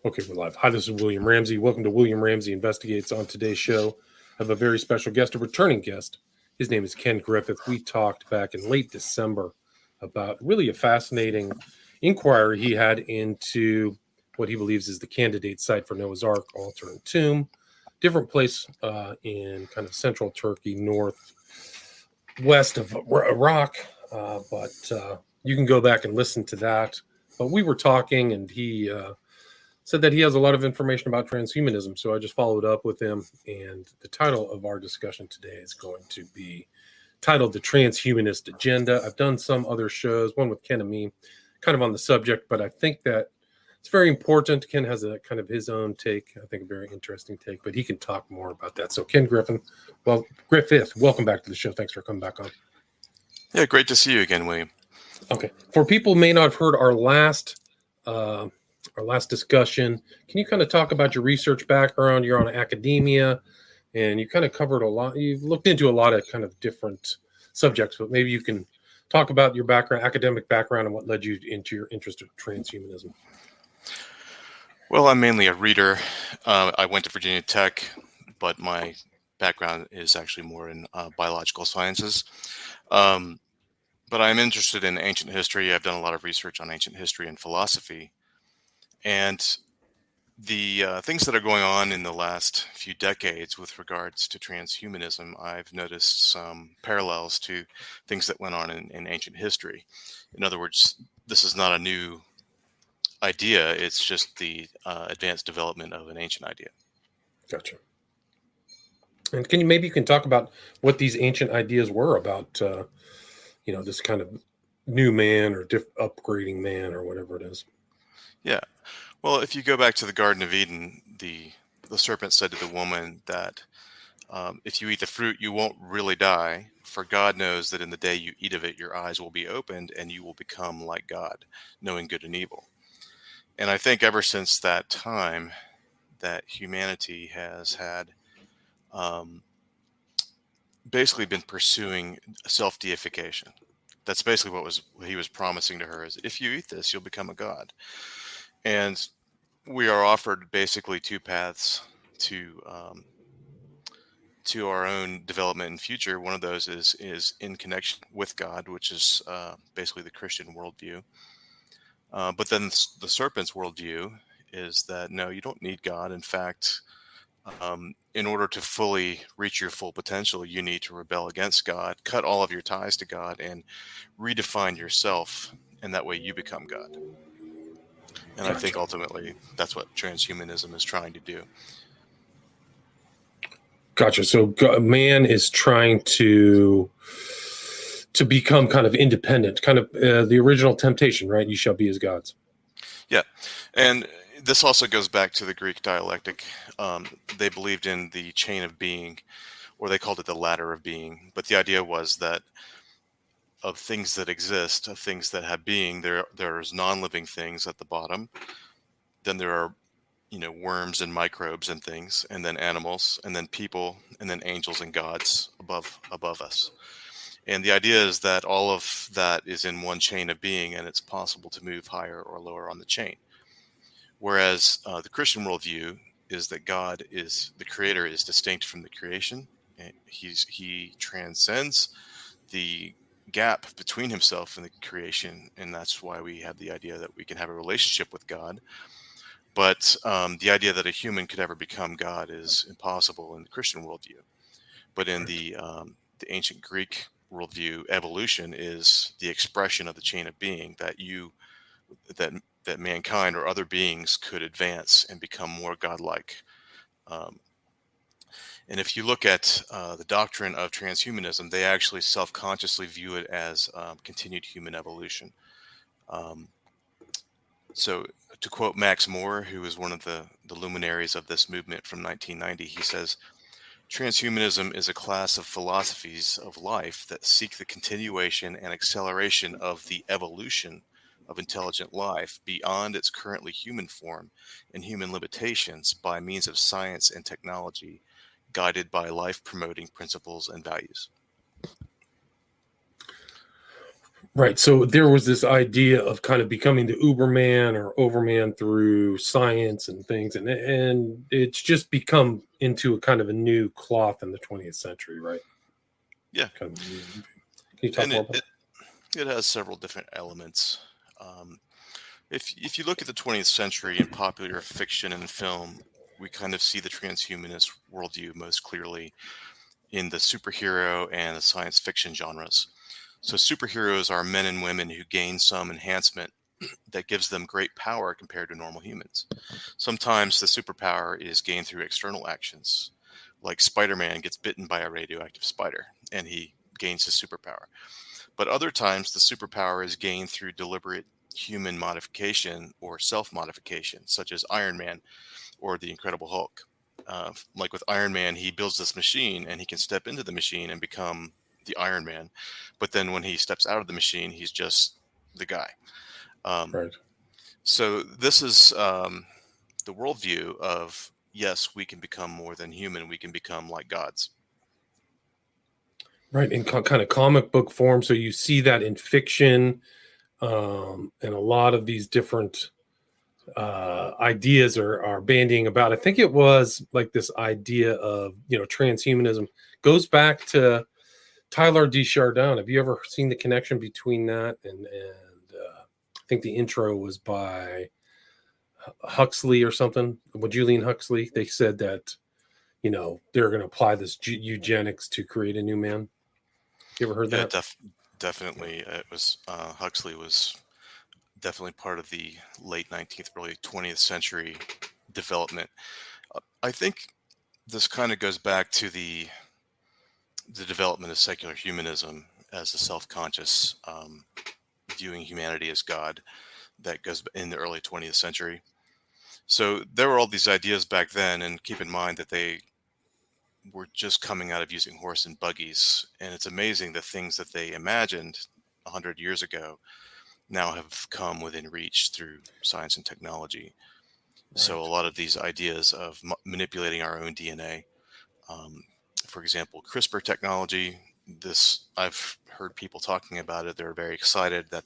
Okay, we're live. Hi, this is William Ramsey. Welcome to William Ramsey Investigates. On today's show, I have a very special guest, a returning guest. His name is Ken Griffith. We talked back in late December about really a fascinating inquiry he had into what he believes is the candidate site for Noah's Ark, altar and tomb, different place in kind of central Turkey, northwest of Iraq. But you can go back and listen to that. But we were talking, and he said that he has a lot of information about transhumanism. So I just followed up with him. And the title of our discussion today is going to be titled The Transhumanist Agenda. I've done some other shows, one with Ken and me, kind of on the subject, but I think that it's very important. Ken has a kind of his own take, I think a very interesting take, but he can talk more about that. So Ken Griffith, welcome back to the show. Thanks for coming back on. Yeah, great to see you again, William. Okay. For people who may not have heard our last discussion, can you kind of talk about your research background? You're on academia, and you kind of covered a lot. You've looked into a lot of kind of different subjects, but maybe you can talk about your background, academic background, and what led you into your interest in transhumanism. Well, I'm mainly a reader. I went to Virginia Tech, but my background is actually more in biological sciences. But I'm interested in ancient history. I've done a lot of research on ancient history and philosophy. And the things that are going on in the last few decades with regards to transhumanism, I've noticed some parallels to things that went on in ancient history. In other words, this is not a new idea. It's just the advanced development of an ancient idea. Gotcha. And you can talk about what these ancient ideas were about, this kind of new man or upgrading man or whatever it is. Yeah. Well, if you go back to the Garden of Eden, the serpent said to the woman that if you eat the fruit, you won't really die, for God knows that in the day you eat of it, your eyes will be opened and you will become like God, knowing good and evil. And I think ever since that time that humanity has had basically been pursuing self-deification. That's basically what he was promising to her, is if you eat this, you'll become a god. And we are offered basically two paths to our own development and future. One of those is in connection with God, which is basically the Christian worldview. But then the serpent's worldview is that, no, you don't need God. In fact, in order to fully reach your full potential, you need to rebel against God, cut all of your ties to God, and redefine yourself. And that way you become God. And I think ultimately that's what transhumanism is trying to do. Gotcha. So man is trying to become kind of independent, kind of the original temptation, right? You shall be as gods. Yeah. And this also goes back to the Greek dialectic. They believed in the chain of being, or they called it the ladder of being. But the idea was that of things that exist, of things that have being, there's non-living things at the bottom. Then there are, worms and microbes and things, and then animals, and then people, and then angels and gods above us. And the idea is that all of that is in one chain of being, and it's possible to move higher or lower on the chain. Whereas the Christian worldview is that God is the creator, is distinct from the creation. He transcends the gap between himself and the creation, and that's why we have the idea that we can have a relationship with God. But the idea that a human could ever become God is impossible in the Christian worldview. But in the ancient Greek worldview, evolution is the expression of the chain of being, that mankind or other beings could advance and become more godlike. And if you look at the doctrine of transhumanism, they actually self-consciously view it as continued human evolution. So to quote Max Moore, who is one of the luminaries of this movement from 1990, he says, "Transhumanism is a class of philosophies of life that seek the continuation and acceleration of the evolution of intelligent life beyond its currently human form and human limitations by means of science and technology, guided by life-promoting principles and values." Right. So there was this idea of kind of becoming the Uberman or Overman through science and things, and it's just become into a kind of a new cloth in the 20th century, right? Yeah, Kind of a new. Can you talk and more it about it, it has several different elements. Um, if you look at the 20th century in popular fiction and film, we kind of see the transhumanist worldview most clearly in the superhero and the science fiction genres. So superheroes are men and women who gain some enhancement that gives them great power compared to normal humans. Sometimes the superpower is gained through external actions, like Spider-Man gets bitten by a radioactive spider and he gains his superpower. But other times the superpower is gained through deliberate human modification or self-modification, such as Iron Man or the Incredible Hulk. Like with Iron Man, he builds this machine and he can step into the machine and become the Iron Man. But then when he steps out of the machine, he's just the guy. it? Um, Right. so this is the worldview of yes, we can become more than human. We can become like gods. Right. In kind of comic book form. So you see that in fiction, and a lot of these different ideas are bandying about. I think it was like this idea of transhumanism goes back to Tyler D. Chardin. Have you ever seen the connection between that and I think the intro was by Huxley or something? With Julian Huxley, they said that they're going to apply this eugenics to create a new man. You ever heard Yeah, that? definitely. It was Huxley was definitely part of the late 19th, early 20th century development. I think this kind of goes back to the development of secular humanism as a self-conscious viewing humanity as God that goes in the early 20th century. So there were all these ideas back then, and keep in mind that they were just coming out of using horse and buggies, and it's amazing the things that they imagined 100 years ago now have come within reach through science and technology. So a Right. lot of these ideas of manipulating our own DNA, um, for example, CRISPR technology. This I've heard people talking about it. They're very excited that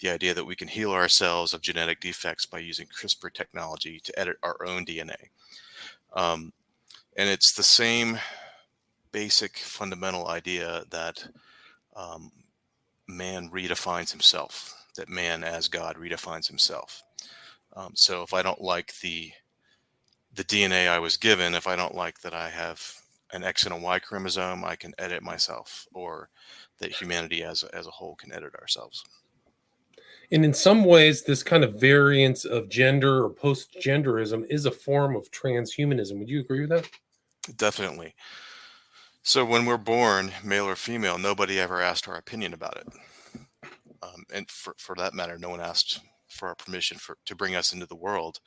the idea that we can heal ourselves of genetic defects by using CRISPR technology to edit our own DNA. And it's the same basic fundamental idea that um, man redefines himself, that man as God redefines himself. So if I don't like the DNA I was given, if I don't like that I have an X and a Y chromosome, I can edit myself, or that humanity as a whole can edit ourselves. And in some ways, this kind of variance of gender or post-genderism is a form of transhumanism. Would you agree with that? Definitely. So when we're born, male or female, nobody ever asked our opinion about it, and for that matter, no one asked for our permission to bring us into the world.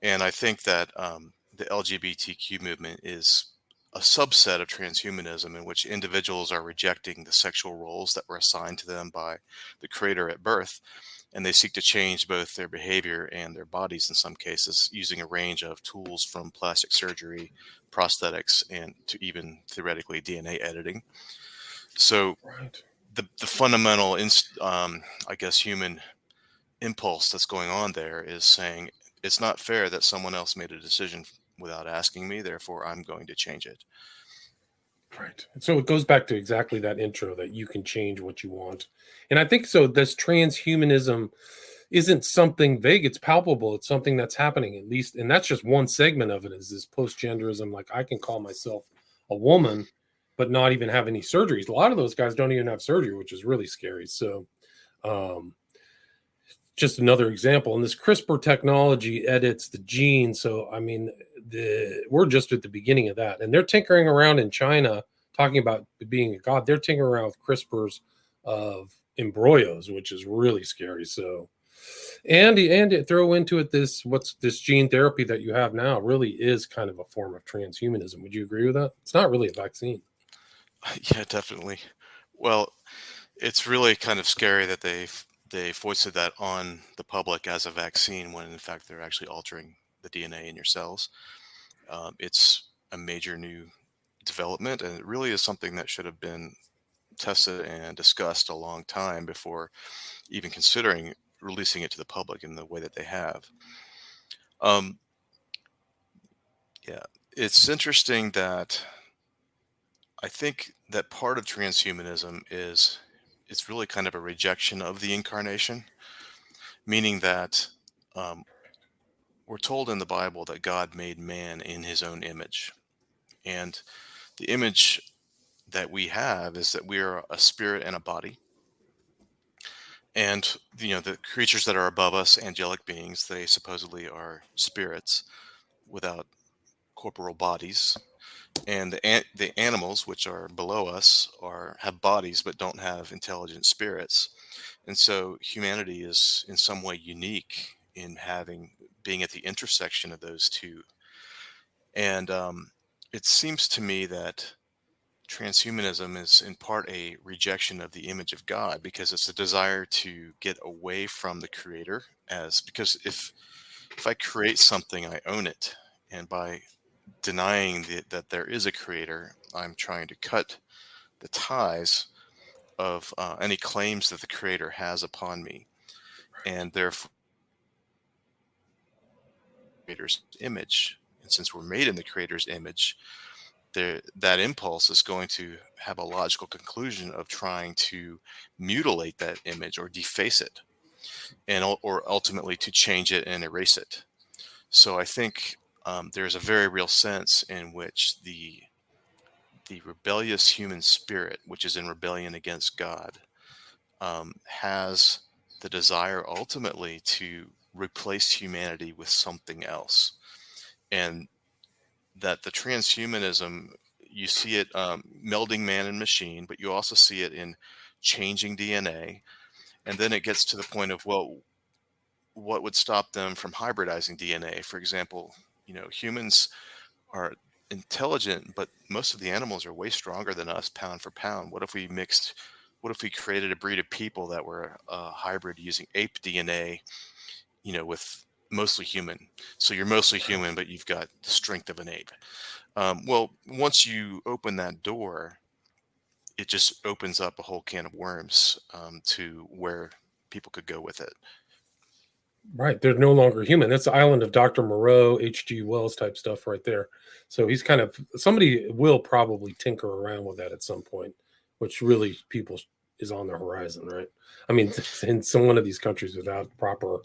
And I think that the LGBTQ movement is a subset of transhumanism in which individuals are rejecting the sexual roles that were assigned to them by the creator at birth, and they seek to change both their behavior and their bodies in some cases using a range of tools from plastic surgery, prosthetics, and to even theoretically DNA editing. So Right. the fundamental, I guess, human impulse that's going on there is saying it's not fair that someone else made a decision without asking me, therefore I'm going to change it. Right. So it goes back to exactly that intro that you can change what you want. And I think so. This transhumanism isn't something vague, it's palpable. It's something that's happening, at least. And that's just one segment of it is this post-genderism. Like I can call myself a woman, but not even have any surgeries. A lot of those guys don't even have surgery, which is really scary. So, um, just another example. And this CRISPR technology edits the gene. So, I mean, we're just at the beginning of that. And they're tinkering around in China talking about being a god. They're tinkering around with CRISPRs of embryos, which is really scary. So, and throw into it what's this gene therapy that you have now really is kind of a form of transhumanism. Would you agree with that? It's not really a vaccine. Yeah, definitely. Well, it's really kind of scary that they foisted that on the public as a vaccine when in fact they're actually altering the DNA in your cells. It's a major new development, and it really is something that should have been tested and discussed a long time before even considering releasing it to the public in the way that they have. Um, yeah, it's interesting that I think that part of transhumanism is it's really kind of a rejection of the incarnation, meaning that um, we're told in the Bible that God made man in his own image. And the image that we have is that we are a spirit and a body. And, the creatures that are above us, angelic beings, they supposedly are spirits without corporal bodies. And the animals, which are below us, have bodies but don't have intelligent spirits. And so humanity is in some way unique in being at the intersection of those two. And it seems to me that transhumanism is in part a rejection of the image of God, because it's a desire to get away from the creator, as because if I create something, I own it. And by denying that there is a creator, I'm trying to cut the ties of any claims that the creator has upon me, and therefore creator's image. And since we're made in the creator's image, that impulse is going to have a logical conclusion of trying to mutilate that image or deface it, or ultimately to change it and erase it. So I think there's a very real sense in which the rebellious human spirit, which is in rebellion against God, has the desire ultimately to replace humanity with something else. And that the transhumanism, you see it melding man and machine, but you also see it in changing DNA. And then it gets to the point of, well, what would stop them from hybridizing DNA? For example, humans are intelligent, but most of the animals are way stronger than us pound for pound. What if we created a breed of people that were a hybrid using ape DNA, with mostly human? So you're mostly human, but you've got the strength of an ape. Well, once you open that door, it just opens up a whole can of worms to where people could go with it. Right. They're no longer human. That's the island of Dr. Moreau, H.G. Wells type stuff right there. So he's kind of, somebody will probably tinker around with that at some point, which really people is on the horizon, right? I mean, in some one of these countries without proper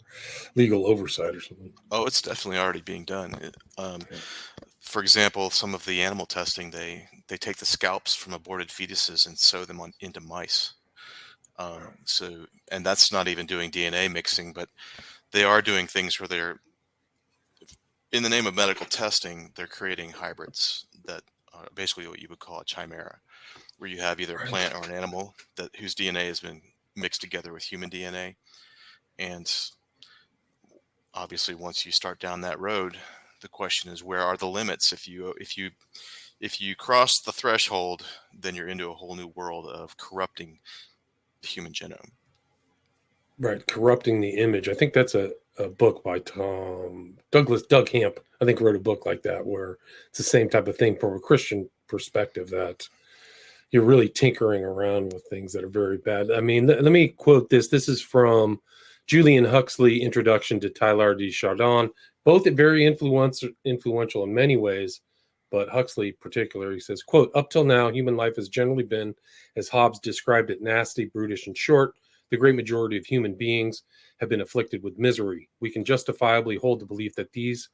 legal oversight or something. Oh, it's definitely already being done. For example, some of the animal testing, they take the scalps from aborted fetuses and sew them into mice. And that's not even doing DNA mixing, but they are doing things where they're, in the name of medical testing, they're creating hybrids that are basically what you would call a chimera, where you have either a plant or an animal whose DNA has been mixed together with human DNA. And obviously, once you start down that road, the question is, where are the limits? If you cross the threshold, then you're into a whole new world of corrupting the human genome. Right, corrupting the image. I think that's a book by Doug Hamp. I think wrote a book like that where it's the same type of thing from a Christian perspective, that you're really tinkering around with things that are very bad. I mean, let me quote this. This is from Julian Huxley, Introduction to Teilhard de Chardin. Both very influential in many ways, but Huxley particularly says, quote, "Up till now, human life has generally been, as Hobbes described it, nasty, brutish, and short. The great majority of human beings have been afflicted with misery. We can justifiably hold the belief that these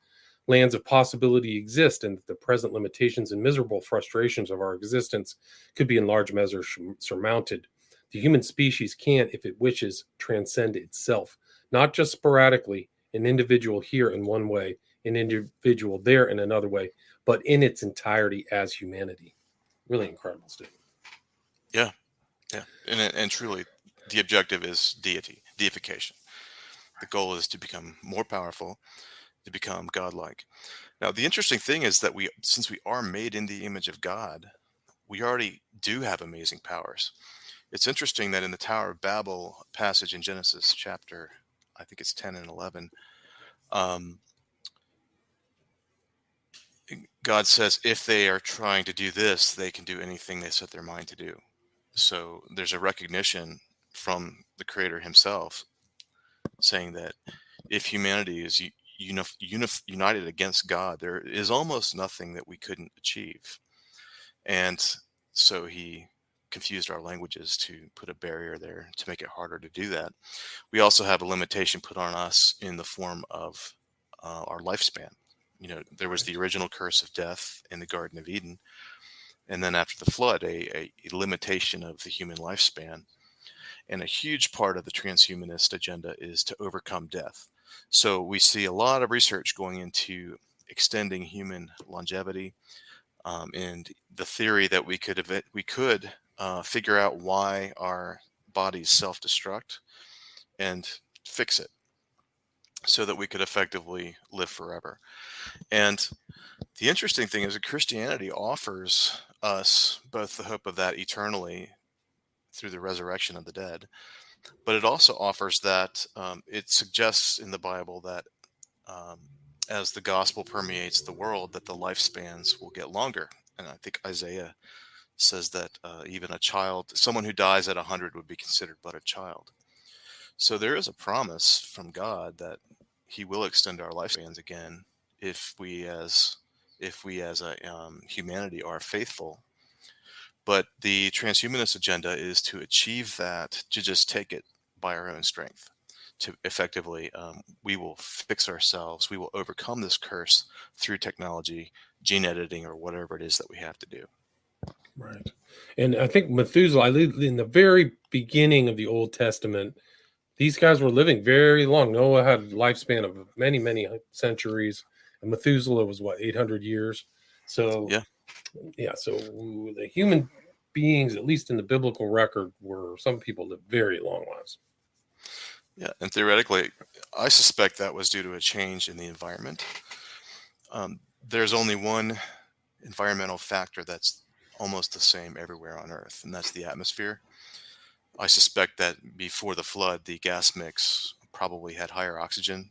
lands of possibility exist, and that the present limitations and miserable frustrations of our existence could be in large measure surmounted. The human species can, if it wishes, transcend itself, not just sporadically, an individual here in one way, an individual there in another way, but in its entirety as humanity." Really incredible statement. Yeah, and truly, the objective is deification. The goal is to become more powerful, to become godlike. Now, the interesting thing is that since we are made in the image of God, we already do have amazing powers. It's interesting that in the Tower of Babel passage in Genesis chapter, I think it's 10 and 11, God says if they are trying to do this, they can do anything they set their mind to do. So there's a recognition from the Creator himself saying that if humanity is united against God, there is almost nothing that we couldn't achieve. And so he confused our languages to put a barrier there to make it harder to do that. We also have a limitation put on us in the form of our lifespan. There was the original curse of death in the Garden of Eden. And then after the flood, a limitation of the human lifespan. And a huge part of the transhumanist agenda is to overcome death. So we see a lot of research going into extending human longevity, and the theory that we could figure out why our bodies self-destruct and fix it so that we could effectively live forever. And the interesting thing is that Christianity offers us both the hope of that eternally through the resurrection of the dead, but it also offers that it suggests in the Bible that as the gospel permeates the world, that the lifespans will get longer. And I think Isaiah says that even a child, someone who dies at 100 would be considered but a child. So there is a promise from God that he will extend our lifespans again if we as a humanity are faithful. But the transhumanist agenda is to achieve that, to just take it by our own strength, to effectively, we will fix ourselves, we will overcome this curse through technology, gene editing, or whatever it is that we have to do. Right. And I think Methuselah, in the very beginning of the Old Testament, these guys were living very long. Noah had a lifespan of many, many centuries, and Methuselah was 800 years. So, so the human beings, at least in the biblical record, some people lived very long lives. Yeah, and theoretically, I suspect that was due to a change in the environment. There's only one environmental factor that's almost the same everywhere on Earth, and that's the atmosphere. I suspect that before the flood, the gas mix probably had higher oxygen.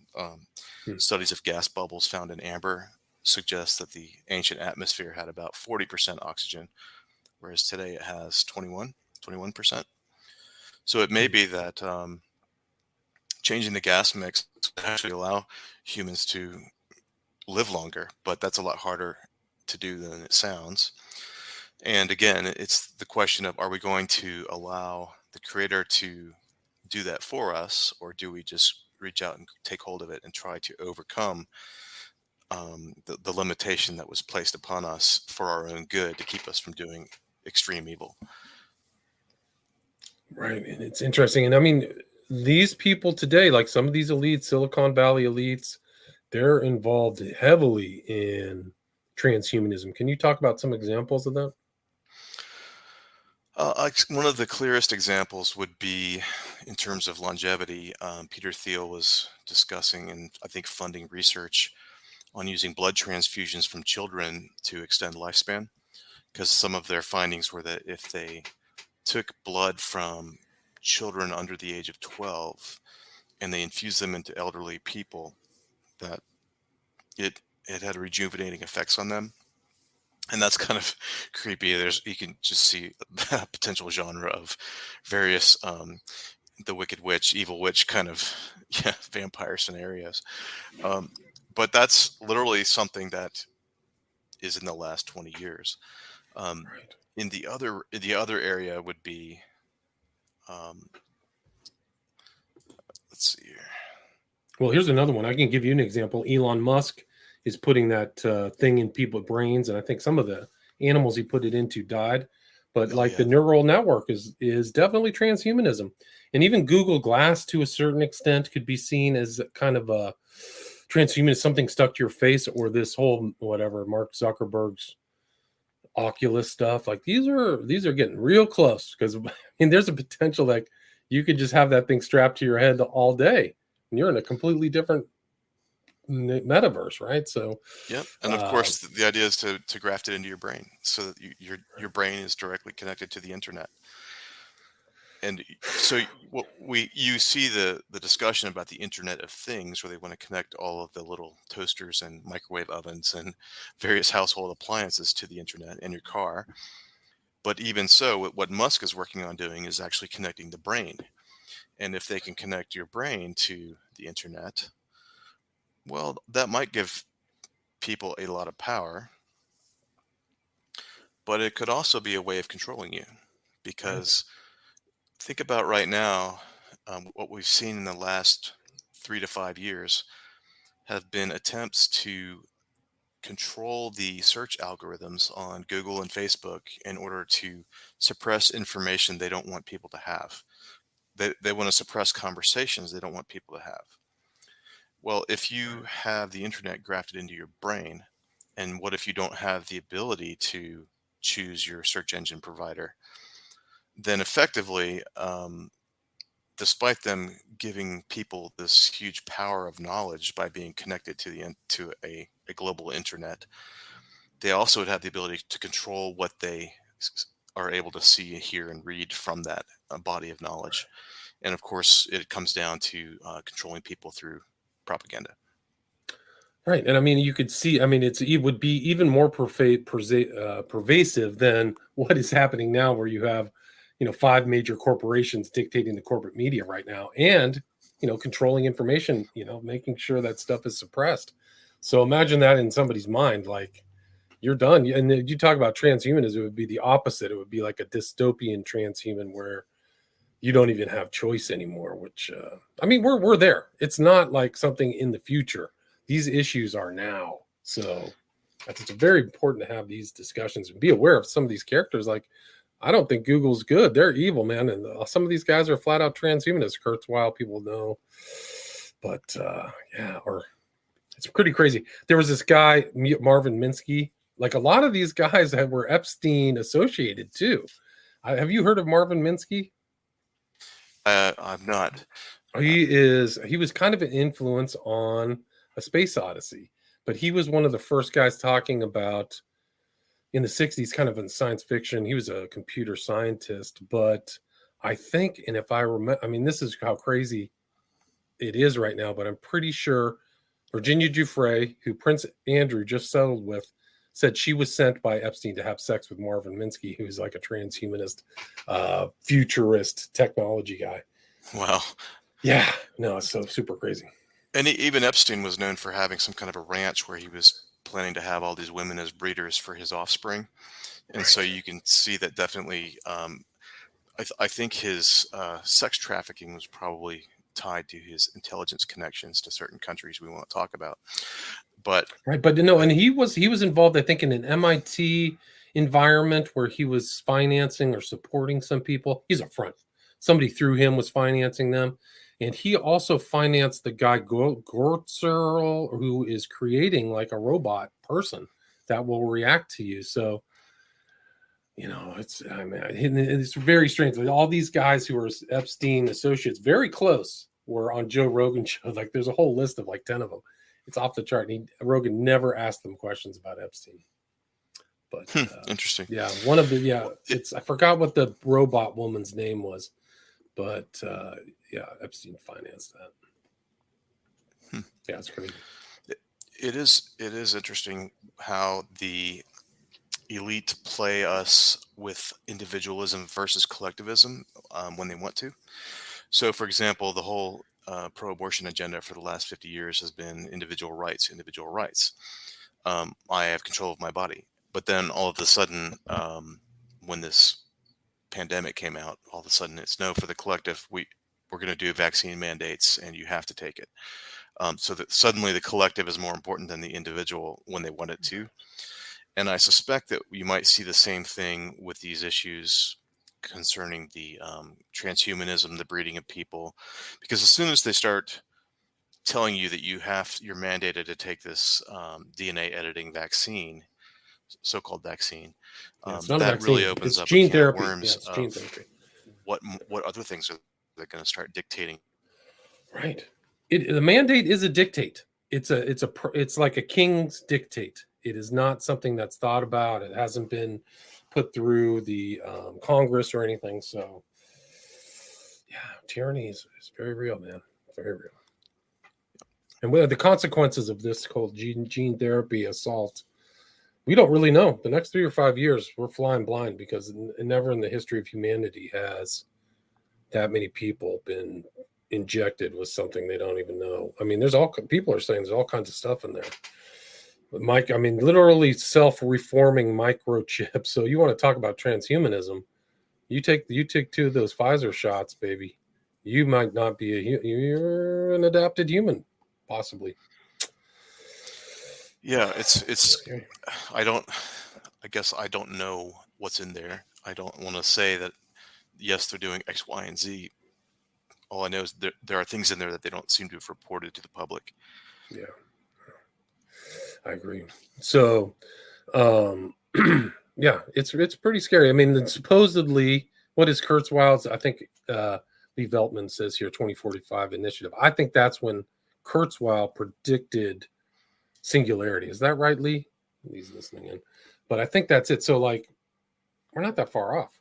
Studies of gas bubbles found in amber suggest that the ancient atmosphere had about 40% oxygen, whereas today it has 21%. So it may be that changing the gas mix actually allow humans to live longer, but that's a lot harder to do than it sounds. And again, it's the question of, are we going to allow the Creator to do that for us, or do we just reach out and take hold of it and try to overcome the limitation that was placed upon us for our own good to keep us from doing extreme evil? Right. And it's interesting. And I mean, these people today, like some of these elites, Silicon Valley elites, they're involved heavily in transhumanism. Can you talk about some examples of that? One of the clearest examples would be in terms of longevity. Peter Thiel was discussing and I think funding research on using blood transfusions from children to extend lifespan, because some of their findings were that if they took blood from children under the age of 12 and they infused them into elderly people, that it had rejuvenating effects on them. And that's kind of creepy. You can just see a potential genre of various the Wicked Witch, Evil Witch kind of vampire scenarios. But that's literally something that is in the last 20 years. Right. In the other area would be, let's see here. Well, here's another one. I can give you an example. Elon Musk is putting that thing in people's brains, and I think some of the animals he put it into died. But the neural network is definitely transhumanism, and even Google Glass to a certain extent could be seen as kind of a transhumanist, something stuck to your face, or this whole whatever Mark Zuckerberg's Oculus stuff. Like these are getting real close, because I mean, there's a potential that you could just have that thing strapped to your head all day, and you're in a completely different metaverse, right? So and of course the idea is to graft it into your brain so that your brain is directly connected to the internet. And so you see the discussion about the Internet of Things, where they want to connect all of the little toasters and microwave ovens and various household appliances to the internet in your car. But even so, what Musk is working on doing is actually connecting the brain. And if they can connect your brain to the internet, well, that might give people a lot of power, but it could also be a way of controlling you. Right. Because think about right now, what we've seen in the last 3 to 5 years have been attempts to control the search algorithms on Google and Facebook in order to suppress information they don't want people to have. They want to suppress conversations they don't want people to have. Well, if you have the internet grafted into your brain, and what if you don't have the ability to choose your search engine provider? Then effectively, despite them giving people this huge power of knowledge by being connected to to a global internet, they also would have the ability to control what they are able to see, hear, and read from that body of knowledge. And of course, it comes down to controlling people through propaganda. Right. And I mean, you could see, I mean, it would be even more pervasive than what is happening now, where you have, 5 major corporations dictating the corporate media right now and, controlling information, making sure that stuff is suppressed. So imagine that in somebody's mind, like you're done. And then you talk about transhumanism, it would be the opposite. It would be like a dystopian transhuman where you don't even have choice anymore, which, I mean, we're there. It's not like something in the future. These issues are now. So I think it's very important to have these discussions and be aware of some of these characters. Like, I don't think Google's good. They're evil, man. And some of these guys are flat out transhumanists. Kurzweil, people know. But yeah, or it's pretty crazy. There was this guy, Marvin Minsky. Like a lot of these guys that were Epstein associated too. Have you heard of Marvin Minsky? I'm not. He was kind of an influence on A Space Odyssey, but he was one of the first guys talking about in the 60s, kind of in science fiction. He was a computer scientist, but I think, and if I remember, I mean, this is how crazy it is right now, but I'm pretty sure Virginia Giuffre, who Prince Andrew just settled with, said she was sent by Epstein to have sex with Marvin Minsky, who's like a transhumanist, futurist technology guy. Wow. Yeah, no, it's so super crazy. And even Epstein was known for having some kind of a ranch where he was planning to have all these women as breeders for his offspring. And so you can see that definitely, I think his sex trafficking was probably tied to his intelligence connections to certain countries we won't talk about. But Right, but no, and he was involved, I think, in an MIT environment where he was financing or supporting some people. He's a front. Somebody through him was financing them, and he also financed the guy Gortzer, who is creating like a robot person that will react to you. So, it's very strange. Like all these guys who are Epstein associates, very close, were on Joe Rogan's show. Like, there's a whole list of like 10 of them. It's off the chart. And Rogan never asked them questions about Epstein. But interesting. yeah, one of the I forgot what the robot woman's name was, but yeah, Epstein financed that. Yeah, it's crazy. It is interesting how the elite play us with individualism versus collectivism when they want to. So, for example, the whole pro-abortion agenda for the last 50 years has been individual rights, individual rights. I have control of my body. But then all of a sudden, when this pandemic came out, all of a sudden it's no for the collective. We're going to do vaccine mandates, and you have to take it. So that suddenly the collective is more important than the individual when they want it to. And I suspect that you might see the same thing with these issues concerning the transhumanism, the breeding of people, because as soon as they start telling you that you're mandated to take this DNA editing vaccine, so-called vaccine, It's not a that vaccine. really opens It's up a gene can of therapy. worms Yeah, it's gene of therapy. what other things are they going to start dictating. Right. The mandate is a dictate. It's like a king's dictate. It is not something that's thought about. It hasn't been put through the Congress or anything. So, yeah, tyranny is very real, man. Very real. And the consequences of this called gene therapy assault we don't really know. The next 3 or 5 years, we're flying blind because never in the history of humanity has that many people been injected with something they don't even know. I mean, there's all people are saying there's all kinds of stuff in there. But Mike, I mean, literally self-reforming microchips. So you want to talk about transhumanism? You take 2 of those Pfizer shots, baby. You might not be you're an adapted human, possibly. Yeah, it's Scary. I guess I don't know what's in there. I don't want to say that yes, they're doing X, Y, and Z. All I know is there are things in there that they don't seem to have reported to the public. Yeah, I agree. So, um, yeah, it's pretty scary. I mean, supposedly, what is Kurzweil's? I think Lee Veltman says here 2045 initiative. I think that's when Kurzweil predicted singularity. Is that right, Lee? He's listening in, but I think that's it. So, like, we're not that far off.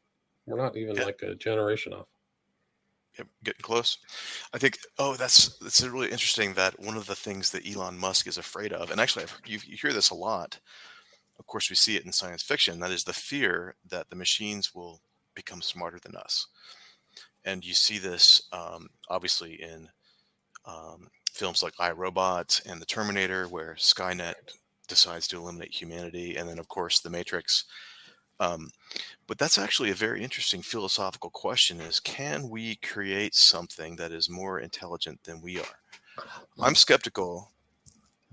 We're not even Yeah, like a generation off. yeah, getting close. I think. Oh, that's really interesting. That one of the things that Elon Musk is afraid of, and actually, you hear this a lot. Of course, we see it in science fiction. That is the fear that the machines will become smarter than us. And you see this obviously in films like I, Robot and The Terminator, where Skynet Right. decides to eliminate humanity, and then of course The Matrix. Um, but that's actually a very interesting philosophical question: is can we create something that is more intelligent than we are? I'm skeptical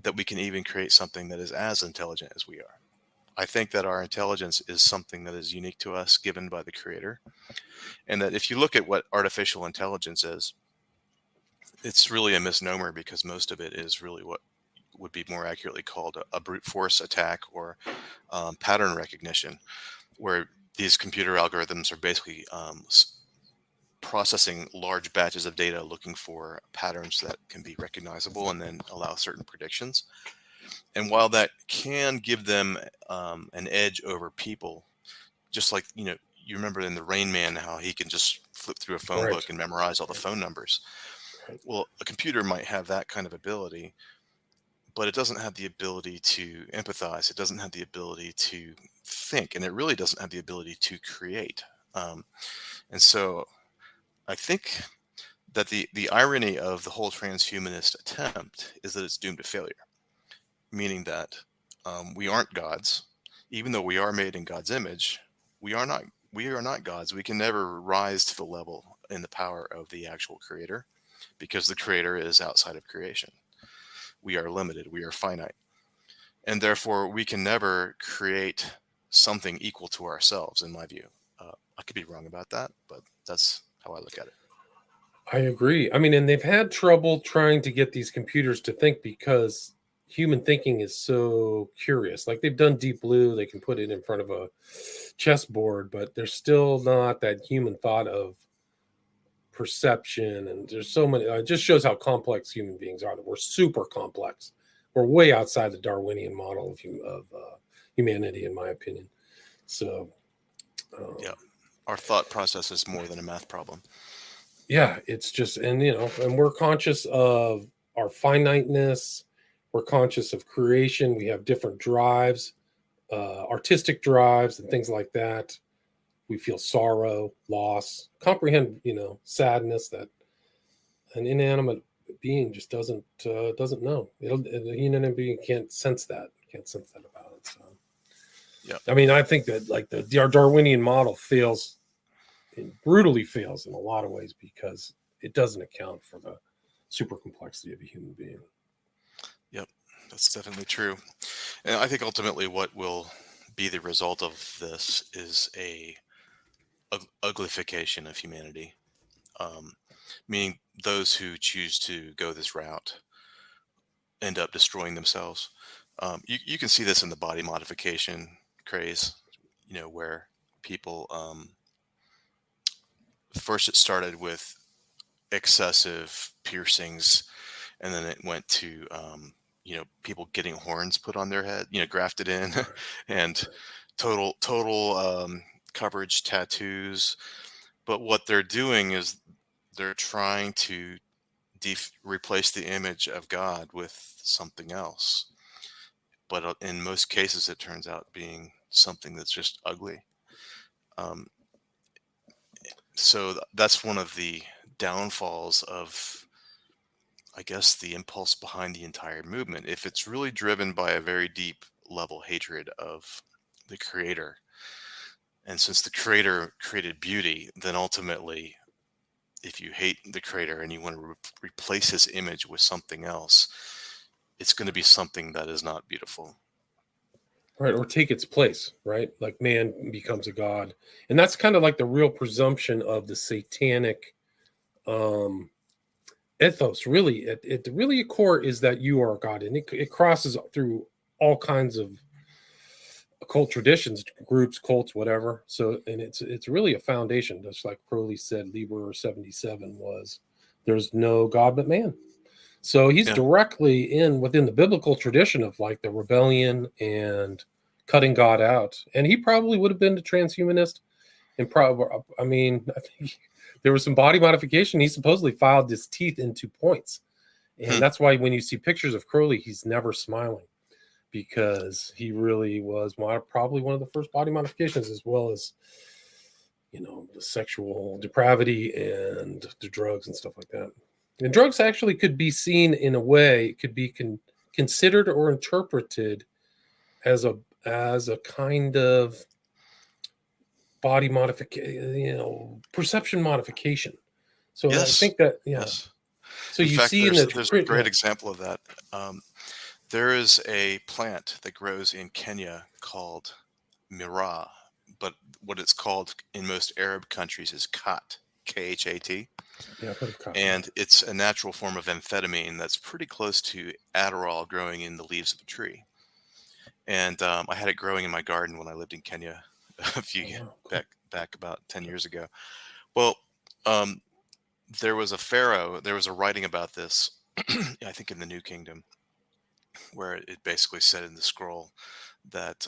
that we can even create something that is as intelligent as we are. I think that our intelligence is something that is unique to us, given by the Creator, and that if you look at what artificial intelligence is, it's really a misnomer because most of it is really what would be more accurately called a brute force attack or pattern recognition, where these computer algorithms are basically processing large batches of data looking for patterns that can be recognizable and then allow certain predictions. And while that can give them an edge over people, just like, you remember in the Rain Man how he can just flip through a phone Right. book and memorize all the Right. phone numbers. Right. Well, a computer might have that kind of ability, but it doesn't have the ability to empathize. It doesn't have the ability to think, and it really doesn't have the ability to create. Um, and so I think that the irony of the whole transhumanist attempt is that it's doomed to failure, meaning that we aren't gods, even though we are made in God's image. We are not. We are not gods. We can never rise to the level in the power of the actual creator, because the creator is outside of creation. We are limited. We are finite, and therefore we can never create something equal to ourselves. In my view, I could be wrong about that, but that's how I look at it. I agree. I mean, and they've had trouble trying to get these computers to think because human thinking is so curious. Like they've done Deep Blue, they can put it in front of a chessboard, but there's still not that human thought of perception. And there's so many. It just shows how complex human beings are. That we're super complex. We're way outside the Darwinian model of humanity, in my opinion. So, um, Yeah, our thought process is more than a math problem. yeah, it's just, and and we're conscious of our finiteness. We're conscious of creation. We have different drives, artistic drives, and things like that. We feel sorrow, loss, comprehend, sadness that an inanimate being just doesn't know. The inanimate being can't sense that about it. So, Yeah, I mean, I think that like our Darwinian model fails, it brutally fails in a lot of ways because it doesn't account for the super complexity of a human being. yep, that's definitely true. And I think ultimately what will be the result of this is a uglification of humanity, um, meaning those who choose to go this route end up destroying themselves. You can see this in the body modification craze, where people, first it started with excessive piercings, and then it went to people getting horns put on their head, grafted in, Right, and right, total coverage tattoos. But what they're doing is they're trying to replace the image of God with something else. but in most cases, it turns out being something that's just ugly. Um, so that's one of the downfalls of, I guess, the impulse behind the entire movement. If it's really driven by a very deep level hatred of the creator, and since the creator created beauty, then ultimately, if you hate the creator and you want to replace his image with something else, it's going to be something that is not beautiful. Right, or take its place, right? Like man becomes a god. And that's kind of like the real presumption of the satanic ethos, really. It really a core is that you are a god, and it crosses through all kinds of occult traditions, groups, cults, whatever. So, and it's really a foundation, just like Crowley said, Liber 77 was, there's no God but man. So he's Yeah. directly within the biblical tradition of like the rebellion and cutting God out. And he probably would have been a transhumanist. And probably, I mean, I think there was some body modification. He supposedly filed his teeth into points. And that's why when you see pictures of Crowley, he's never smiling, because he really was probably one of the first body modifications, as well as, the sexual depravity and the drugs and stuff like that. And drugs actually could be seen in a way, could be considered or interpreted as a kind of body modification, perception modification. So Yes. I think that, Yes. So in you fact, see there's a great example of that. There is a plant that grows in Kenya called Mira, but what it's called in most Arab countries is khat, Khat. Yeah, I've heard of cotton. And it's a natural form of amphetamine that's pretty close to Adderall growing in the leaves of a tree. And I had it growing in my garden when I lived in Kenya a few Wow, cool. back about 10 years ago. Well, um, there was a writing about this, I think in the New Kingdom, where it basically said in the scroll that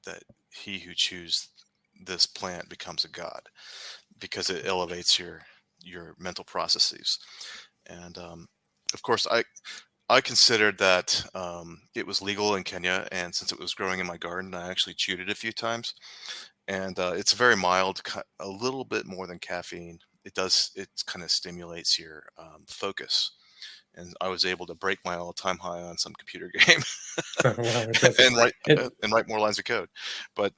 that he who chews this plant becomes a god because it elevates your mental processes. And of course, I considered that it was legal in Kenya, and since it was growing in my garden, I actually chewed it a few times. And it's very mild, a little bit more than caffeine. It kind of stimulates your focus, and I was able to break my all-time high on some computer game Wow, impressive. and write And, and write more lines of code. But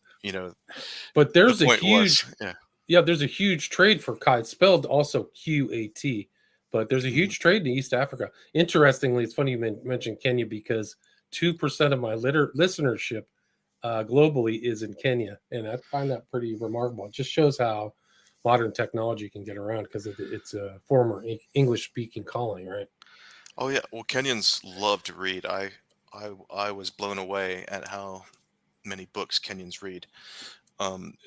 but the there's a point was, huge, yeah. there's a huge trade for kite, spelled also QAT, but there's a Mhm. huge trade in East Africa. Interestingly, it's funny you mentioned Kenya, because 2% of my listenership globally is in Kenya, and I find that pretty remarkable. It just shows how modern technology can get around, because it's a former English-speaking colony, right? Oh yeah, well, Kenyans love to read. I was blown away at how many books Kenyans read.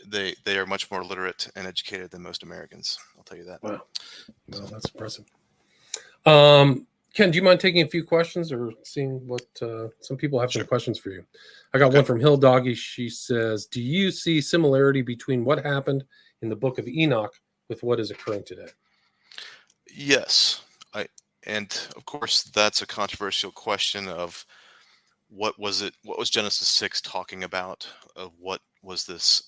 They are much more literate and educated than most Americans. I'll tell you that. Wow, So, well, that's impressive. Ken, do you mind taking a few questions, or seeing what some people have some sure. questions for you? I got Okay. one from Hill Doggy. She says, "Do you see similarity between what happened in the Book of Enoch with what is occurring today?" Yes. I and of course that's a controversial question of what was it? What was Genesis 6 talking about? Of what was this?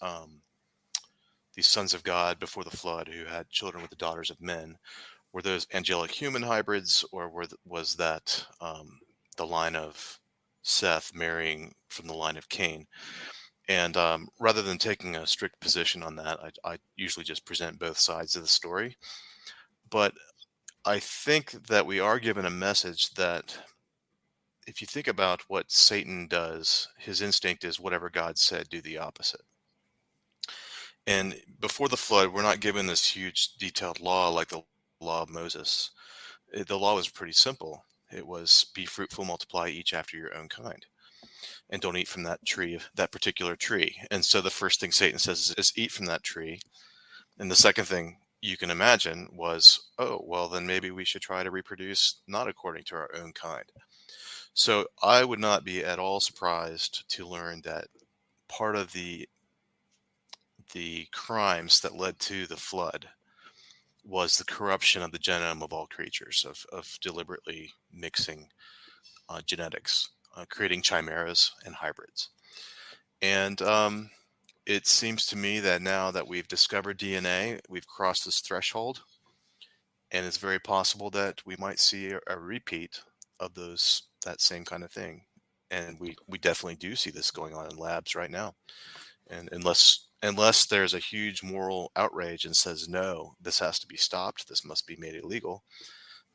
These sons of God before the flood who had children with the daughters of men. Were those angelic human hybrids, or was that the line of Seth marrying from the line of Cain? And rather than taking a strict position on that, I usually just present both sides of the story. But I think that we are given a message that if you think about what Satan does, his instinct is whatever God said, do the opposite. And before the flood, we're not given this huge detailed law like the law of Moses. The law was pretty simple. It was be fruitful, multiply, each after your own kind, and don't eat from that particular tree. And so the first thing Satan says is eat from that tree. And the second thing you can imagine was, oh, well, then maybe we should try to reproduce not according to our own kind. So I would not be at all surprised to learn that part of the crimes that led to the flood was the corruption of the genome of all creatures, of deliberately mixing genetics. creating chimeras and hybrids. And it seems to me that now that we've discovered DNA, we've crossed this threshold, and it's very possible that we might see a repeat of that same kind of thing. And we definitely do see this going on in labs right now. And unless there's a huge moral outrage and says, no, this has to be stopped, this must be made illegal,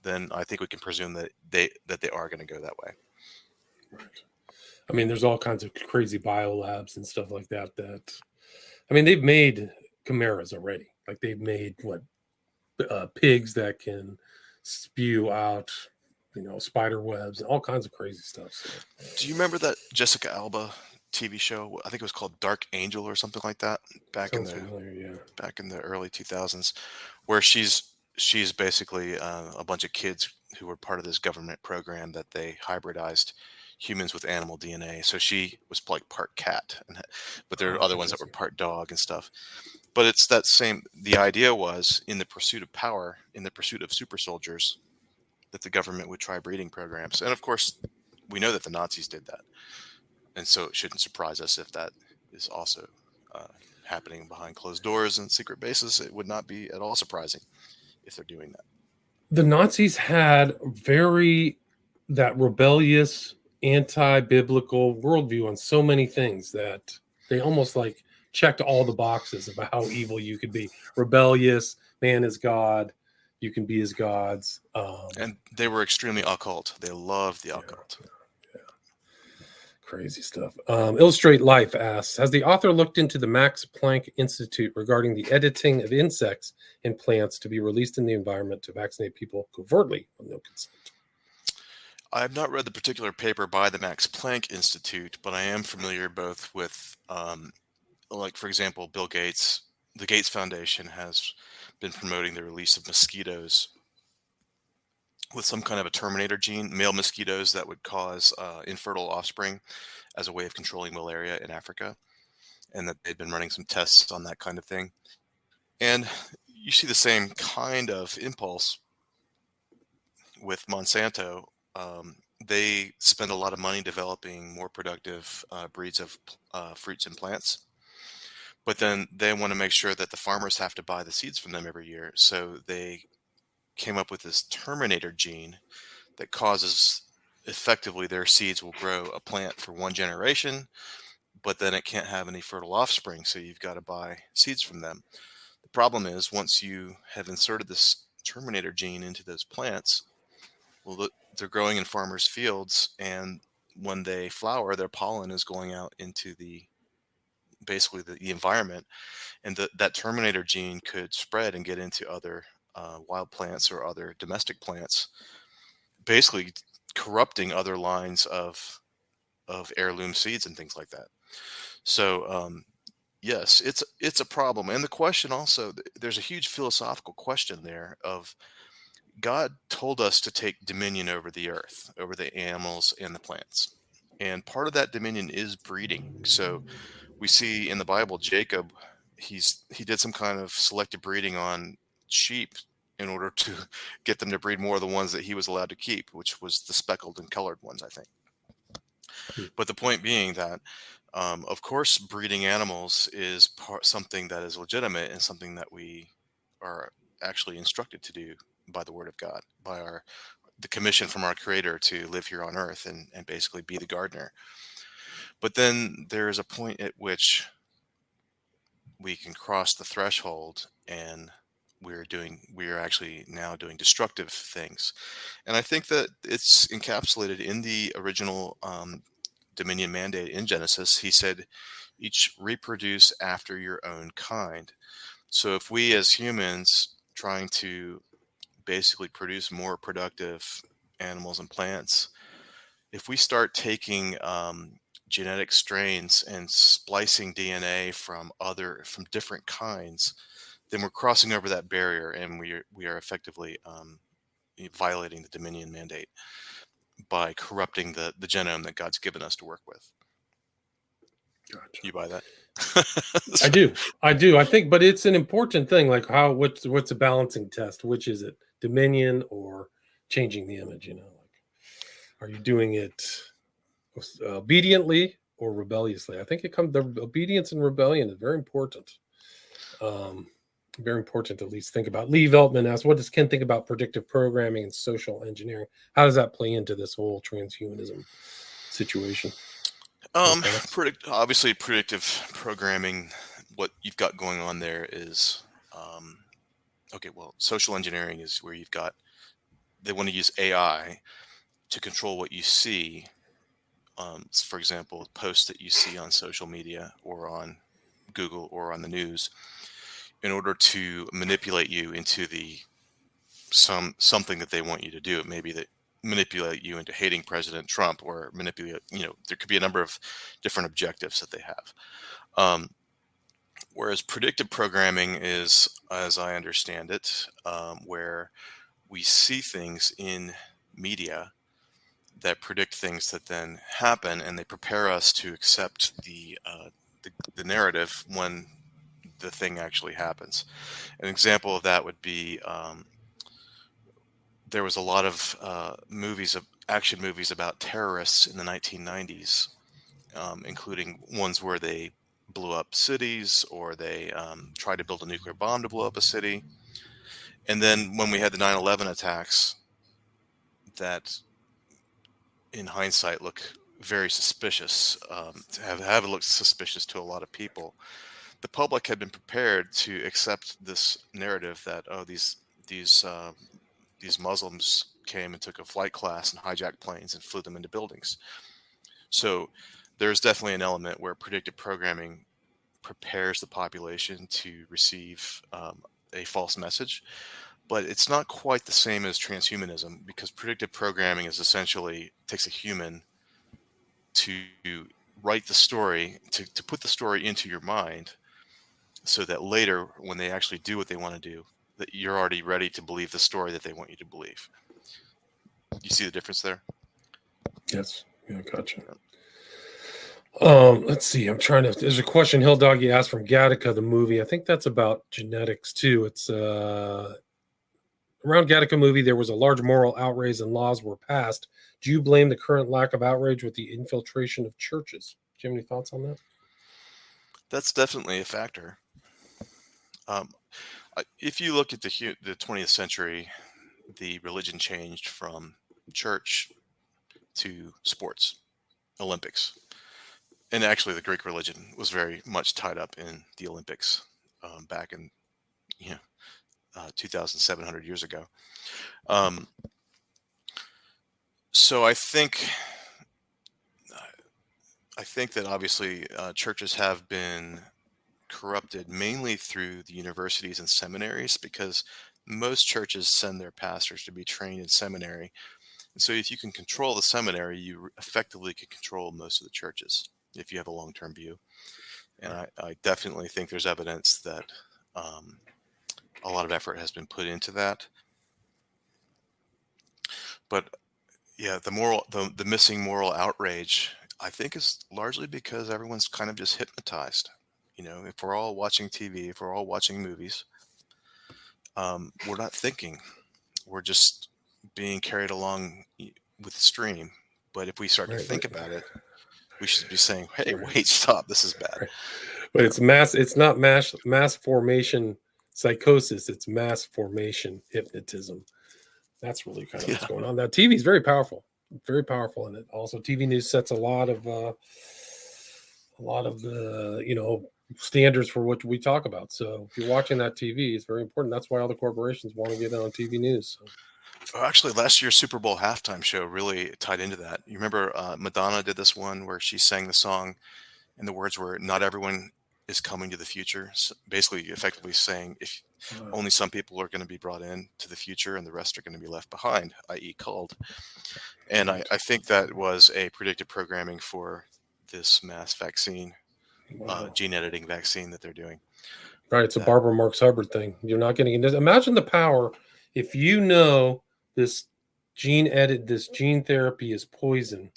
then I think we can presume that they are going to go that way. Right. I mean, there's all kinds of crazy biolabs and stuff like that. I mean, they've made chimeras already. Like they've made pigs that can spew out, spider webs and all kinds of crazy stuff. So. Do you remember that Jessica Alba TV show? I think it was called Dark Angel or something like that back in the early 2000s, where she's basically a bunch of kids who were part of this government program that they hybridized humans with animal DNA. So she was like part cat, but there are other ones that were part dog and stuff. But it's that same. The idea was, in the pursuit of power, in the pursuit of super soldiers, that the government would try breeding programs. And of course, we know that the Nazis did that. And so it shouldn't surprise us if that is also happening behind closed doors and secret bases. It would not be at all surprising if they're doing that. The Nazis had that rebellious, anti-biblical worldview on so many things that they almost like checked all the boxes about how evil you could be. Rebellious, man is God, you can be as gods. And they were extremely occult. They loved the occult. Yeah. Crazy stuff. Illustrate Life asks, has the author looked into the Max Planck Institute regarding the editing of insects and plants to be released in the environment to vaccinate people covertly with no consent? I have not read the particular paper by the Max Planck Institute, but I am familiar both with, like, for example, Bill Gates. The Gates Foundation has been promoting the release of mosquitoes with some kind of a terminator gene, male mosquitoes that would cause infertile offspring as a way of controlling malaria in Africa, and that they've been running some tests on that kind of thing. And you see the same kind of impulse with Monsanto. They spend a lot of money developing more productive breeds of fruits and plants, but then they want to make sure that the farmers have to buy the seeds from them every year. So they came up with this terminator gene that causes, effectively, their seeds will grow a plant for one generation, but then it can't have any fertile offspring, so you've got to buy seeds from them. The problem is, once you have inserted this terminator gene into those plants, well, they're growing in farmers' fields, and when they flower, their pollen is going out into the environment, and that terminator gene could spread and get into other wild plants or other domestic plants, basically corrupting other lines of heirloom seeds and things like that. So yes, it's a problem. And the question also, there's a huge philosophical question there of, God told us to take dominion over the earth, over the animals and the plants. And part of that dominion is breeding. So we see in the Bible, Jacob, he did some kind of selective breeding on sheep in order to get them to breed more of the ones that he was allowed to keep, which was the speckled and colored ones, I think. But the point being that, of course, breeding animals is something that is legitimate and something that we are actually instructed to do by the word of God, by the commission from our Creator to live here on earth and basically be the gardener. But then there is a point at which we can cross the threshold, and we are actually now doing destructive things. And I think that it's encapsulated in the original dominion mandate in Genesis. He said, each reproduce after your own kind. So if we as humans trying to basically produce more productive animals and plants, if we start taking genetic strains and splicing DNA from different kinds, then we're crossing over that barrier, and we are effectively violating the dominion mandate by corrupting the genome that God's given us to work with. Gotcha. You buy that? I do. I think, but it's an important thing. Like what's a balancing test? Which is it, dominion or changing the image? Like, are you doing it obediently or rebelliously. I think the obedience and rebellion is very important. Very important to at least think about. Lee Veltman asks, what does Ken think about predictive programming and social engineering? How does that play into this whole transhumanism situation? Obviously, predictive programming, what you've got going on there is, okay, well, social engineering is where they want to use AI to control what you see. For example, posts that you see on social media or on Google or on the news, in order to manipulate you into something that they want you to do. It may be that manipulate you into hating President Trump, or manipulate, there could be a number of different objectives that they have. Whereas predictive programming is, as I understand it, where we see things in media that predict things that then happen, and they prepare us to accept the narrative when the thing actually happens. An example of that would be, there was a lot of action movies about terrorists in the 1990s, including ones where they blew up cities, or they tried to build a nuclear bomb to blow up a city. And then when we had the 9/11 attacks, that in hindsight look very suspicious, have looked suspicious to a lot of people. The public had been prepared to accept this narrative that, oh, these Muslims came and took a flight class and hijacked planes and flew them into buildings. So there's definitely an element where predictive programming prepares the population to receive a false message. But it's not quite the same as transhumanism, because predictive programming is essentially takes a human to write the story, to put the story into your mind, so that later, when they actually do what they want to do, that you're already ready to believe the story that they want you to believe. You see the difference there? Yes. Yeah, gotcha. Let's see. There's a question Hill Doggy asked from Gattaca, the movie. I think that's about genetics too. It's around Gattaca movie, there was a large moral outrage and laws were passed. Do you blame the current lack of outrage with the infiltration of churches? Do you have any thoughts on that? That's definitely a factor. If you look at the 20th century, the religion changed from church to sports, Olympics. And actually, the Greek religion was very much tied up in the Olympics back in 2,700 years ago. So I think that obviously churches have been corrupted mainly through the universities and seminaries, because most churches send their pastors to be trained in seminary. And so if you can control the seminary, you effectively can control most of the churches if you have a long-term view. And I definitely think there's evidence that a lot of effort has been put into that. But yeah, the missing moral outrage, I think, is largely because everyone's kind of just hypnotized. If we're all watching TV, if we're all watching movies, we're not thinking. We're just being carried along with the stream. But if we start to think about it, we should be saying, hey, wait, stop, this is bad. But it's not mass formation psychosis, it's mass formation hypnotism. That's really kind of what's going on. Now, TV is very powerful, and it also TV news sets a lot of the standards for what we talk about. So if you're watching that TV, it's very important. That's why all the corporations want to get on TV news. So. Well, actually, last year's Super Bowl halftime show really tied into that. You remember Madonna did this one where she sang the song, and the words were, "Not everyone is coming to the future." So basically, effectively saying, if only some people are going to be brought in to the future, and the rest are going to be left behind, i.e., culled. And I think that was a predictive programming for this mass vaccine, gene editing vaccine that they're doing. Right, it's a Barbara Marx Hubbard thing. You're not getting into. Imagine the power if you know this gene therapy is poison,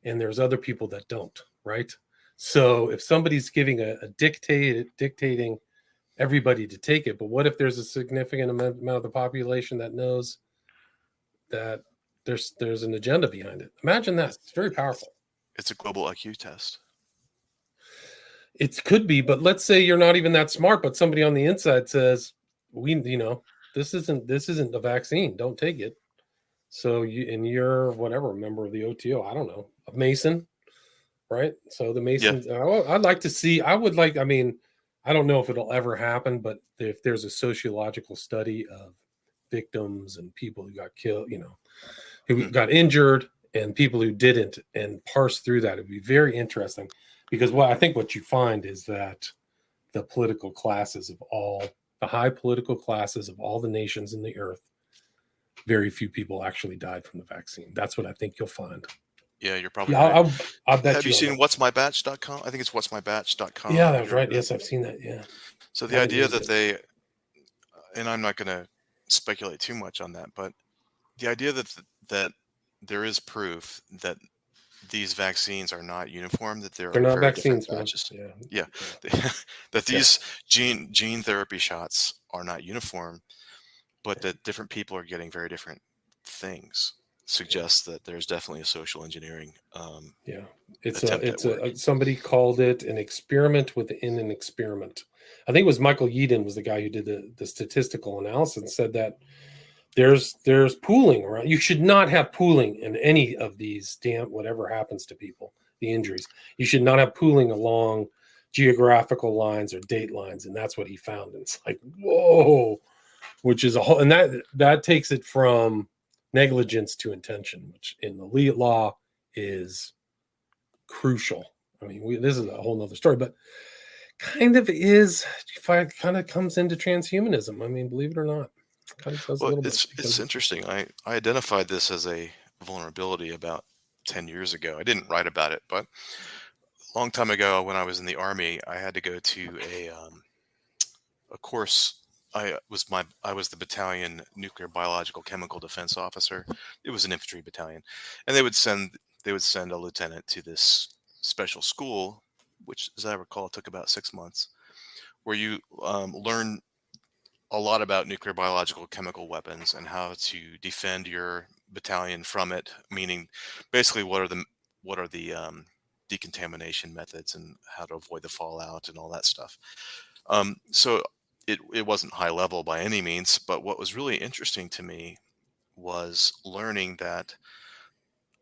and there's other people that don't. Right. So if somebody's giving dictating everybody to take it, but what if there's a significant amount of the population that knows that there's an agenda behind it? Imagine that. It's very powerful. It's a global IQ test. It could be, but let's say you're not even that smart, but somebody on the inside says, this isn't a vaccine. Don't take it. So you're whatever, a member of the OTO, I don't know, a Mason, right? So the Masons, I'd like to see, I don't know if it'll ever happen, but if there's a sociological study of victims and people who got killed, who got injured and people who didn't, and parse through that, it'd be very interesting. Because what you find is that the high political classes of all the nations in the earth, very few people actually died from the vaccine. That's what I think you'll find. Yeah, you're probably right. I'll bet Have you seen whatsmybatch.com? I think it's whatsmybatch.com. Yeah, that's right. Yes, I've seen that. Yeah. So the idea that and I'm not going to speculate too much on that, but the idea that there is proof that these vaccines are not uniform, that they're not very vaccines, batches. Yeah. That these gene therapy shots are not uniform, but that different people are getting very different things suggests that there's definitely a social engineering. Somebody called it an experiment within an experiment. I think it was Michael Yeadon was the guy who did the statistical analysis and said that there's pooling around. You should not have pooling in any of these whatever happens to people, the injuries. You should not have pooling along geographical lines or date lines, and that's what he found. And it's like, whoa, which is a whole, and that takes it from negligence to intention, which in the legal law is crucial. I mean, this is a whole nother story, but kind of comes into transhumanism. I mean, believe it or not. It's interesting. I identified this as a vulnerability about 10 years ago. I didn't write about it, but a long time ago when I was in the Army, I had to go to a course. I was the battalion nuclear biological chemical defense officer. It was an infantry battalion, and they would send a lieutenant to this special school, which, as I recall, took about 6 months, where you learn a lot about nuclear biological chemical weapons and how to defend your battalion from it. Meaning, basically, what are the decontamination methods and how to avoid the fallout and all that stuff. So it wasn't high level by any means, but what was really interesting to me was learning that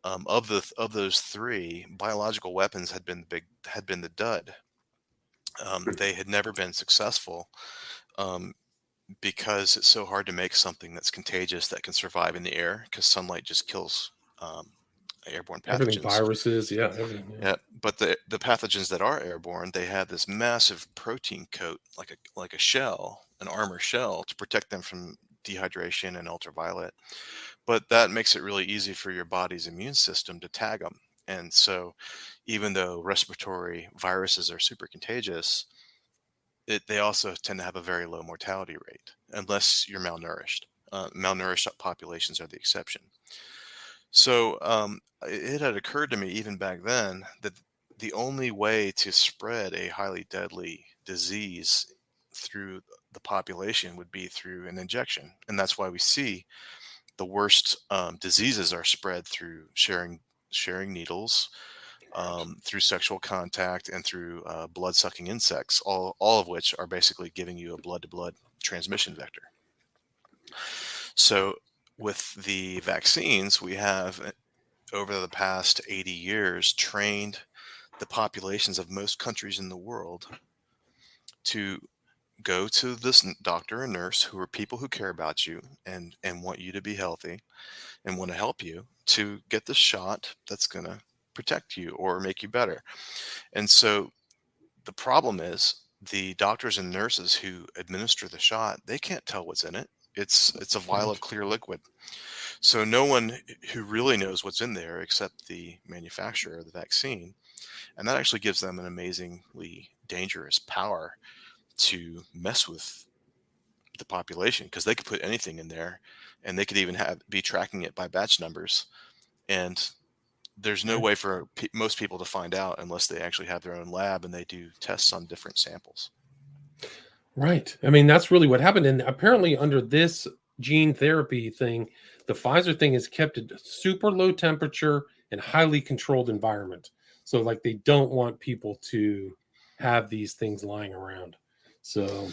of those three, biological weapons had been the dud. They had never been successful. Because it's so hard to make something that's contagious that can survive in the air, because sunlight just kills airborne pathogens. Everything, viruses, everything. Yeah, but the pathogens that are airborne, they have this massive protein coat, like a shell, an armor shell, to protect them from dehydration and ultraviolet. But that makes it really easy for your body's immune system to tag them. And so, even though respiratory viruses are super contagious, they also tend to have a very low mortality rate, unless you're malnourished. Malnourished populations are the exception. So it had occurred to me even back then that the only way to spread a highly deadly disease through the population would be through an injection. And that's why we see the worst diseases are spread through sharing needles, through sexual contact, and through blood-sucking insects, all of which are basically giving you a blood-to-blood transmission vector. So with the vaccines, we have, over the past 80 years, trained the populations of most countries in the world to go to this doctor and nurse, who are people who care about you and want you to be healthy and want to help you, to get the shot that's going to protect you or make you better. And so the problem is, the doctors and nurses who administer the shot, they can't tell what's in it. It's a vial of clear liquid. So no one who really knows what's in there except the manufacturer of the vaccine. And that actually gives them an amazingly dangerous power to mess with the population, because they could put anything in there, and they could even be tracking it by batch numbers. And there's no way for most people to find out unless they actually have their own lab and they do tests on different samples. Right. I mean, that's really what happened. And apparently under this gene therapy thing, the Pfizer thing is kept at super low temperature and highly controlled environment. So like they don't want people to have these things lying around. So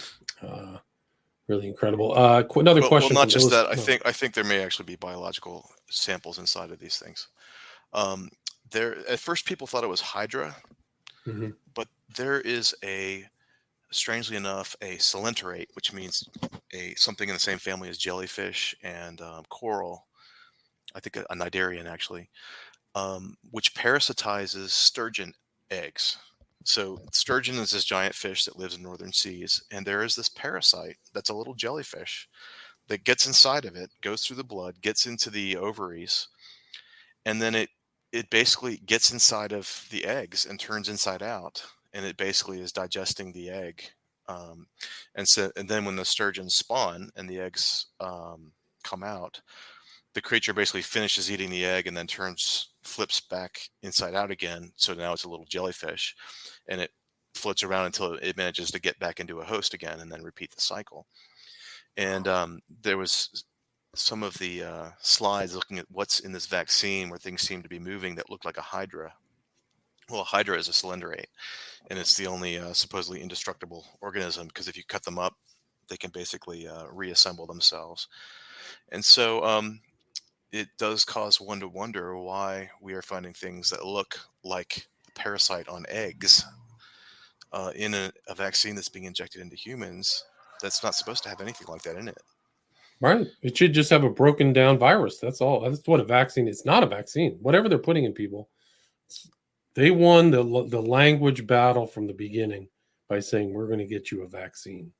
really incredible. Another Well, question not from just that. Illustrated. I think there may actually be biological samples inside of these things. Um, there, at first, people thought it was Hydra, Mhm. but there is strangely enough, a coelenterate, which means something in the same family as jellyfish and coral. I think a cnidarian actually, which parasitizes sturgeon eggs. So sturgeon is this giant fish that lives in northern seas, and there is this parasite that's a little jellyfish that gets inside of it, goes through the blood, gets into the ovaries, and then it basically gets inside of the eggs and turns inside out, and it basically is digesting the egg. Um, and then when the sturgeons spawn and the eggs come out, the creature basically finishes eating the egg and then flips back inside out again. So now it's a little jellyfish, and it floats around until it manages to get back into a host again, and then repeat the cycle. And there was some of the slides looking at what's in this vaccine where things seem to be moving that look like a hydra. Well, a hydra is a coelenterate, and it's the only supposedly indestructible organism, because if you cut them up, they can basically reassemble themselves. And so it does cause one to wonder why we are finding things that look like a parasite on eggs in a vaccine that's being injected into humans that's not supposed to have anything like that in it. Right. It should just have a broken down virus. That's all. That's what a vaccine is. Not a vaccine. Whatever they're putting in people, they won the language battle from the beginning by saying we're going to get you a vaccine.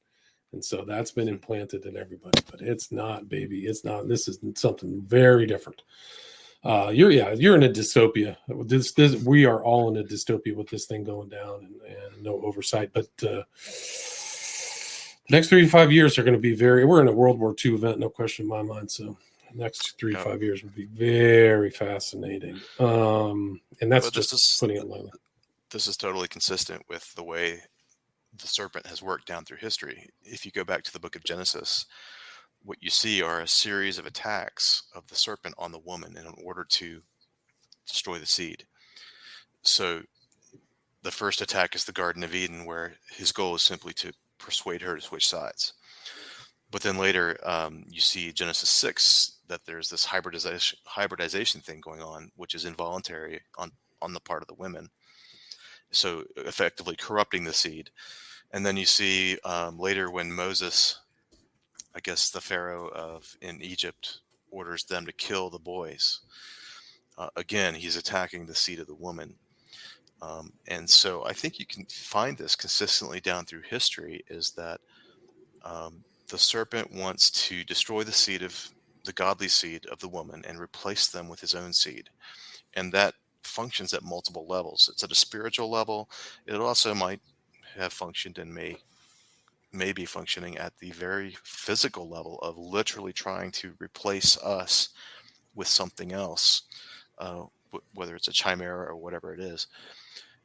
And so that's been implanted in everybody, but it's not, baby. It's not. This is something very different. You're in a dystopia. We are all in a dystopia with this thing going down and no oversight. But the next 3 to 5 years are going to be we're in a World War II event, no question in my mind. So the next 3 to 5 years will be very fascinating. And that's just putting it lightly. This is totally consistent with the way the serpent has worked down through history. If you go back to the book of Genesis, what you see are a series of attacks of the serpent on the woman in order to destroy the seed. So the first attack is the Garden of Eden, where his goal is simply to persuade her to switch sides. But then later you see Genesis 6, that there's this hybridization thing going on, which is involuntary on the part of the women. So effectively corrupting the seed. And then you see later when Moses, I guess the Pharaoh in Egypt, orders them to kill the boys. Again, he's attacking the seed of the woman. And so I think you can find this consistently down through history, is that the serpent wants to destroy the godly seed of the woman and replace them with his own seed. And that functions at multiple levels. It's at a spiritual level. It also might have functioned and may be functioning at the very physical level of literally trying to replace us with something else, whether it's a chimera or whatever it is.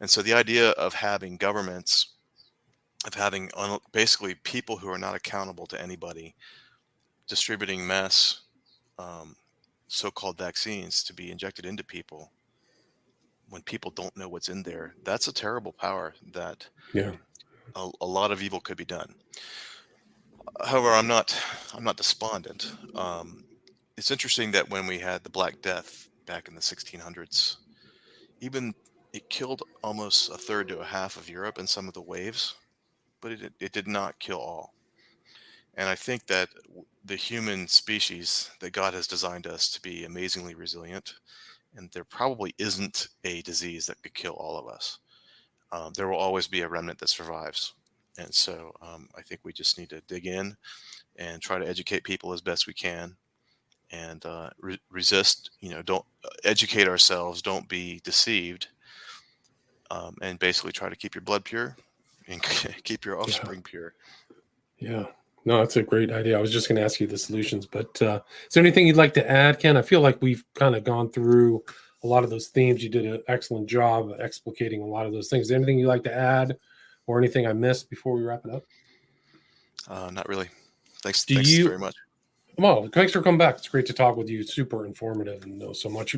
And so the idea of having governments, of having basically people who are not accountable to anybody, distributing mass so-called vaccines to be injected into people when people don't know what's in there, that's a terrible power that a lot of evil could be done. However, I'm not despondent. It's interesting that when we had the Black Death back in the 1600s, even it killed almost a third to a half of Europe in some of the waves, but it did not kill all. And I think that the human species, that God has designed us to be amazingly resilient, and there probably isn't a disease that could kill all of us. There will always be a remnant that survives. And so I think we just need to dig in and try to educate people as best we can, and resist, don't educate ourselves, don't be deceived, and basically try to keep your blood pure and keep your offspring pure. Yeah. No, that's a great idea. I was just going to ask you the solutions, but is there anything you'd like to add, Ken? I feel like we've kind of gone through a lot of those themes. You did an excellent job of explicating a lot of those things. Is there anything you'd like to add or anything I missed before we wrap it up? Not really. Thanks very much. Well, thanks for coming back. It's great to talk with you. Super informative and know so much.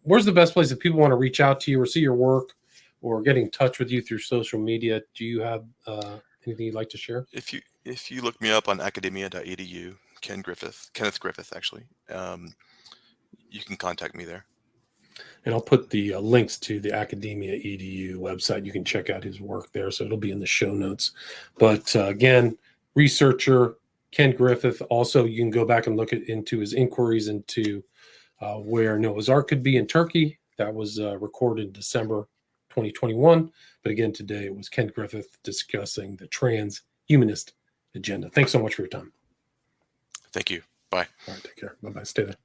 Where's the best place if people want to reach out to you or see your work? or getting in touch with you through social media, do you have anything you'd like to share? If you look me up on academia.edu, Kenneth Griffith, actually, you can contact me there. And I'll put the links to the Academia EDU website. You can check out his work there, so it'll be in the show notes. But again, researcher Ken Griffith. Also, you can go back and look into his inquiries into where Noah's Ark could be in Turkey. That was recorded in December 2021. But again, today it was Ken Griffith discussing the transhumanist agenda. Thanks so much for your time. Thank you. Bye. All right, take care. Bye-bye. Stay there.